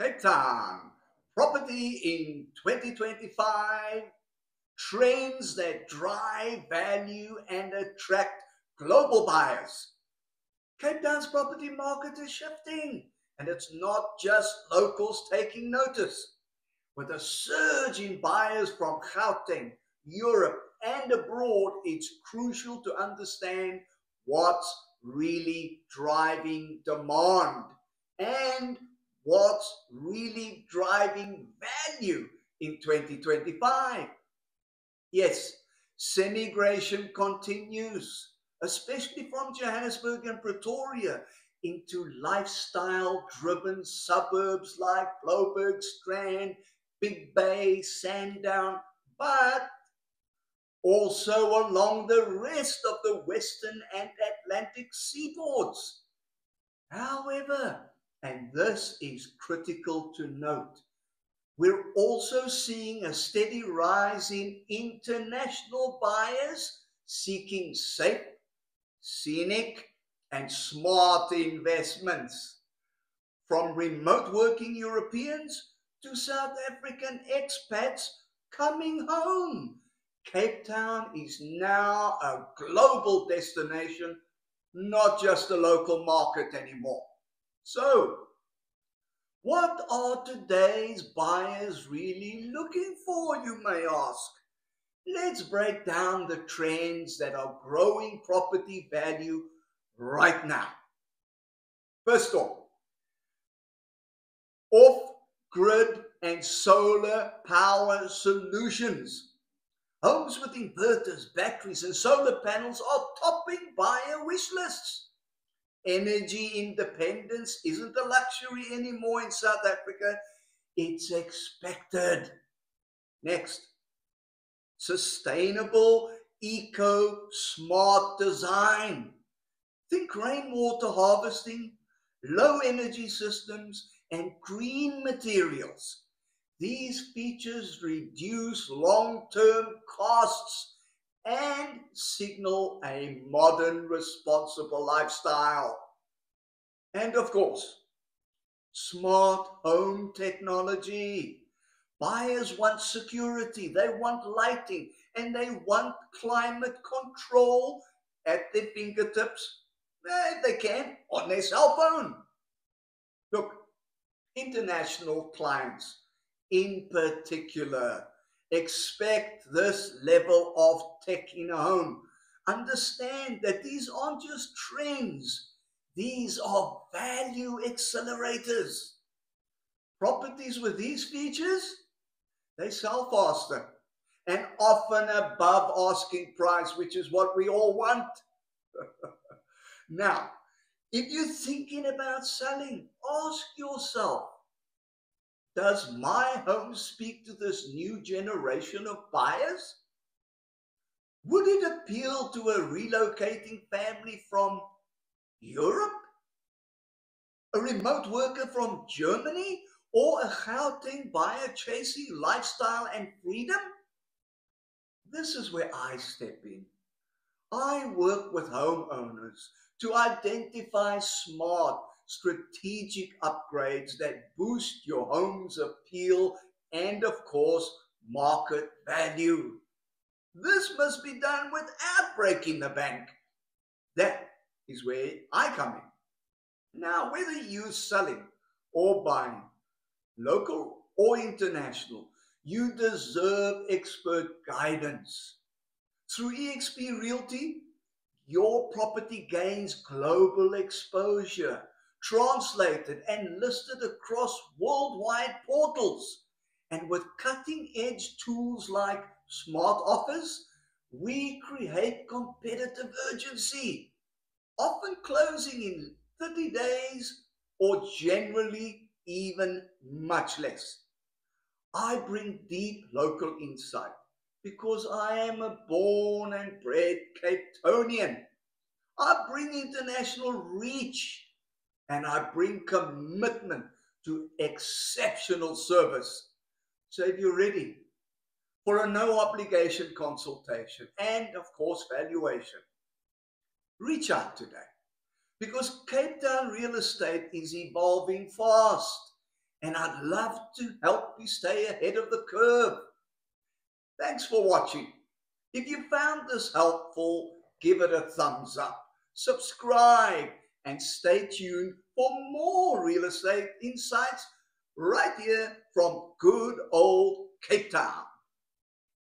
Cape Town, property in 2025, trends that drive value and attract global buyers. Cape Town's property market is shifting, and it's not just locals taking notice. With a surge in buyers from Gauteng, Europe, and abroad, it's crucial to understand what's really driving demand and what's really driving value in 2025. Yes, semigration continues, especially from Johannesburg and Pretoria into lifestyle driven suburbs like Blouberg, Strand, Big Bay, Sandown, but also along the rest of the Western and Atlantic seaboards. However, and this is critical to note, we're also seeing a steady rise in international buyers seeking safe, scenic, and smart investments. From remote working Europeans to South African expats coming home, Cape Town is now a global destination, not just a local market anymore. So, what are today's buyers really looking for, you may ask? Let's break down the trends that are growing property value right now. First off-grid and solar power solutions. Homes with inverters, batteries, and solar panels are topping buyer wish lists. Energy independence isn't a luxury anymore in South Africa, it's expected. Next, sustainable, eco-smart design. Think rainwater harvesting, low energy systems, and green materials. These features reduce long-term costs and signal a modern, responsible lifestyle. And of course, smart home technology. Buyers want security, they want lighting, and they want climate control at their fingertips. If they can, on their cell phone. Look, international clients in particular expect this level of tech in a home. Understand that these aren't just trends, these are value accelerators. Properties with these features, they sell faster and often above asking price, which is what we all want. Now, if you're thinking about selling, ask yourself, does my home speak to this new generation of buyers? Would it appeal to a relocating family from Europe? A remote worker from Germany? Or a Gauteng buyer chasing lifestyle and freedom? This is where I step in. I work with homeowners to identify smart, strategic upgrades that boost your home's appeal and, of course, market value. This must be done without breaking the bank. That is where I come in. Now, whether you're selling or buying, local or international, you deserve expert guidance. Through eXp Realty, your property gains global exposure, translated and listed across worldwide portals. And with cutting edge tools like smart offers, we create competitive urgency, often closing in 30 days or generally even much less. I bring deep local insight because I am a born and bred Cape Townian. I bring international reach and I bring commitment to exceptional service. So if you're ready for a no obligation consultation and, of course, valuation, reach out today because Cape Town real estate is evolving fast and I'd love to help you stay ahead of the curve. Thanks for watching. If you found this helpful, give it a thumbs up, subscribe, and stay tuned for more real estate insights right here from good old Cape Town.